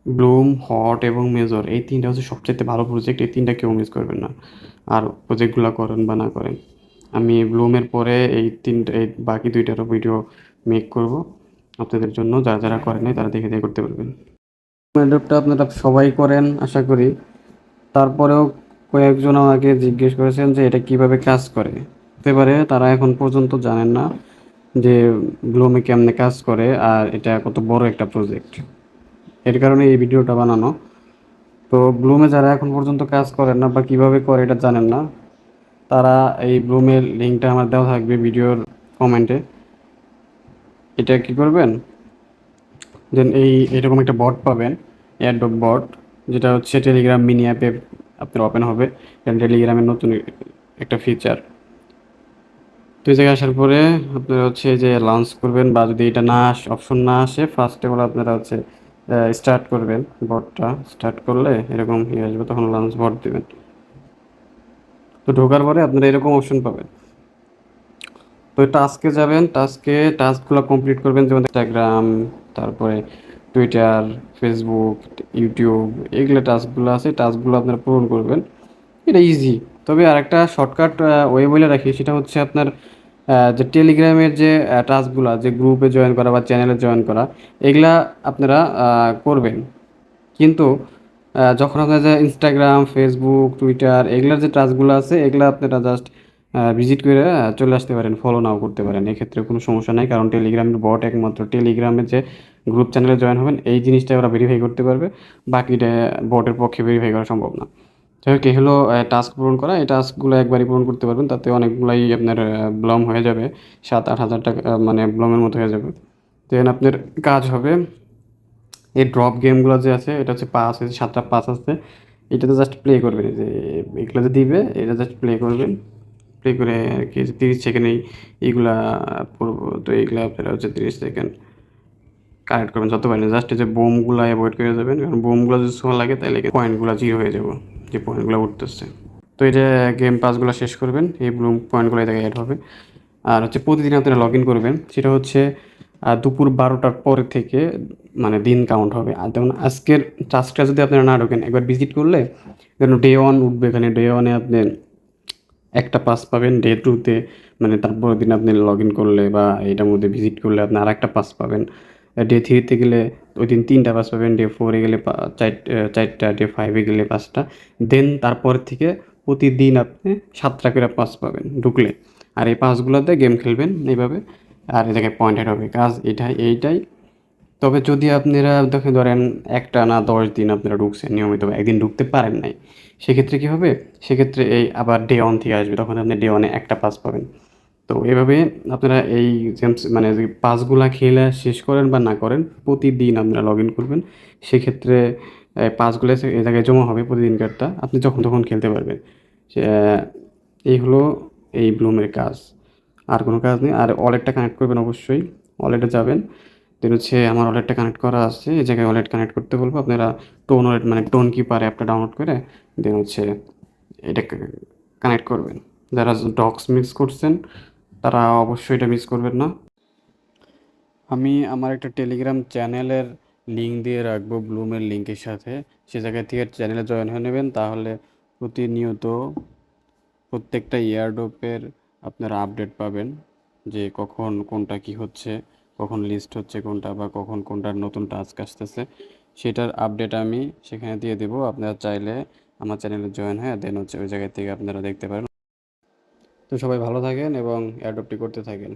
Bloom, hot এবং major এই ৩টা হচ্ছে সবচাইতে ভালো প্রজেক্ট। এই ৩টা কেউ মিস করবেন না। আর প্রজেক্টগুলো করেন বা না করেন। আমি ব্লুমের পরে এই বাকি ২টারও ভিডিও মেক করব আপনাদের জন্য। যারা করেন নাই তারা দেখে করতে পারবেন। অ্যাডবটা আপনারা সবাই করেন আশা করি। তারপরেও কয়েকজন আমাকে জিজ্ঞেস করেছেন যে এটা কিভাবে কাজ করে। হতে পারে তারা এখন পর্যন্ত জানেন না যে ব্লুমে কেমনে কাজ করে আর এটা কত বড় একটা প্রজেক্ট। এর কারণে এই ভিডিওটা বানানো। তো ব্লুমে যারা এখন পর্যন্ত কাজ করেন না বা কিভাবে করে এটা জানেন না, তারা এই ব্লুমের লিঙ্কটা আমার দেওয়া থাকবে ভিডিওর কমেন্টে। এটা কি করবেন, দেন এইরকম একটা বট পাবেন, এয়ারড্রপ বট, যেটা হচ্ছে টেলিগ্রাম মিনি অ্যাপে আপনার ওপেন হবে। টেলিগ্রামের নতুন একটা ফিচার। তো এই জায়গায় আসার পরে আপনারা হচ্ছে যে লঞ্চ করবেন, বা যদি এটা না অপশন না আসে ফার্স্টে বলে আপনারা হচ্ছে স্টার্ট করবেন। বটটা স্টার্ট করলে এরকম আসবে, তখন লঞ্চ বট দেবেন। তো ঢোকার পরে আপনারা এরকম অপশন পাবেন। তো টাস্কে যাবেন, টাস্কগুলো কমপ্লিট করবেন, যেমন ইনস্টাগ্রাম, তারপরে টুইটার, ফেসবুক, ইউটিউব, এগুলো টাস্কগুলো আছে, টাস্কগুলো আপনারা পূরণ করবেন। এটা ইজি। তবে আরেকটা শর্টকাট ওয়ে বলে রাখি, সেটা হচ্ছে আপনার যে টেলিগ্রামের যে টাস্কগুলো, যে গ্রুপে জয়েন করা বা চ্যানেলে জয়েন করা, এগুলা আপনারা করবেন। কিন্তু যখন আপনার যে ইনস্টাগ্রাম, ফেসবুক, টুইটার এগুলার যে টাস্কগুলো আছে, এগুলা আপনারা জাস্ট ভিজিট করে চলে আসতে পারেন, ফলো নাও করতে পারেন। এক্ষেত্রে কোনো সমস্যা নাই, কারণ টেলিগ্রামের বট একমাত্র টেলিগ্রামের যে গ্রুপ চ্যানেলে জয়েন হবেন এই জিনিসটা ওরা ভেরিফাই করতে পারবে। বাকিটা বটের পক্ষে ভেরিফাই করা সম্ভব না। যাই হোক, এই হলো টাস্ক পূরণ করা। এই টাস্কগুলো একবারই পূরণ করতে পারবেন, তাতে অনেকগুলাই আপনার ব্লম হয়ে যাবে। ৭-৮ হাজার টাকা মানে ব্লমের মতো হয়ে যাবে। দেন আপনার কাজ হবে এই ড্রপ গেমগুলো যে আছে, এটা হচ্ছে পাস আছে, ৭টা পাস আছে। এটাতে জাস্ট প্লে করবেন, এই যে এগুলো যে দিবে এটা জাস্ট প্লে করবেন। প্লে করে আর কি 30 সেকেন্ডেই এইগুলা পড়বো। তো এইগুলা আপনারা হচ্ছে 30 সেকেন্ড কালেক্ট করবেন যত পারেন। জাস্ট এই যে বোমগুলো অ্যাভয়েড করে যাবেন, কারণ বোমগুলো যদি ছোঁয়া লাগে তাহলে পয়েন্টগুলো জিরো হয়ে যাবো, যে পয়েন্টগুলো উঠতেছে। তো এই যে গেম পাসগুলো শেষ করবেন, এই ব্লুম পয়েন্টগুলো এই জায়গায় অ্যাড হবে। আর হচ্ছে প্রতিদিন আপনারা লগ ইন করবেন, সেটা হচ্ছে দুপুর 12টার পরে থেকে মানে দিন কাউন্ট হবে। আর যেমন আজকের টাস্কটা যদি আপনারা না ঢোকেন, একবার ভিজিট করলে যেন ডে 1 উঠবে, এখানে ডে 1-এ আপনি একটা পাস পাবেন, ডে 2-তে মানে তারপরের দিন আপনি লগ ইন করলে বা এটার মধ্যে ভিজিট করলে আপনি আর একটা পাস পাবেন। ডে 3-তে গেলে ওই দিন 3টা পাস পাবেন, ডে 4-এ গেলে 4টা, ডে 5-এ গেলে 5টা। দেন তারপর থেকে প্রতিদিন আপনি 7টা করে পাস পাবেন ঢুকলে। আর এই পাসগুলোতে গেম খেলবেন এইভাবে, আর এই জায়গায় পয়েন্ট অ্যাড হবে। কাজ এইটাই। তবে যদি আপনারা ধরেন একটানা 10 দিন আপনারা ঢুকছেন নিয়মিত, একদিন ঢুকতে পারেন নাই, সেক্ষেত্রে কী হবে? সেক্ষেত্রে এই আবার ডে 1 থেকে আসবে, তখন আপনি ডে 1-এ একটা পাস পাবেন। তো এভাবে আপনারা এই গেমস মানে যে পাসগুলা খেলা শেষ করেন বা না করেন, প্রতিদিন আপনারা লগ ইন করবেন। সেক্ষেত্রে পাসগুলো এই জায়গায় জমা হবে প্রতিদিনকারটা, আপনি যখন তখন খেলতে পারবেন। সে এই হলো এই ব্লুমের কাজ। আর কোনো কাজ নেই। আর ওয়ালেটটা কানেক্ট করবেন অবশ্যই। ওয়ালেটে যাবেন, দেন হচ্ছে আমার ওয়ালেটটা কানেক্ট করা আছে, এই জায়গায় ওয়ালেট কানেক্ট করতে বলবো। আপনারা টোন ওয়ালেট মানে টোন কিপার অ্যাপটা ডাউনলোড করে দেন হচ্ছে এটা কানেক্ট করবেন। যারা ডক্স মিস করছেন তারা অবশ্যই এটা মিস করবেন না। আমি আমার একটা টেলিগ্রাম চ্যানেলের লিঙ্ক দিয়ে রাখবো ব্লুমের লিঙ্কের সাথে। সে জায়গা থেকে চ্যানেলে জয়েন হয়ে নেবেন, তাহলে প্রতিনিয়ত প্রত্যেকটা ইয়ারড্রপের আপনারা আপডেট পাবেন, যে কখন কোনটা কি হচ্ছে, কখন লিস্ট হচ্ছে কোনটা, বা কখন কোনটার নতুন টাস্ক আসতেছে, সেটার আপডেট আমি সেখানে দিয়ে দেবো। আপনারা চাইলে আমার চ্যানেলে জয়েন হয়ে দেন হচ্ছে ওই জায়গা থেকে আপনারা দেখতে পারেন। তো সবাই ভালো থাকেন এবং এয়ারড্রপটি করতে থাকেন।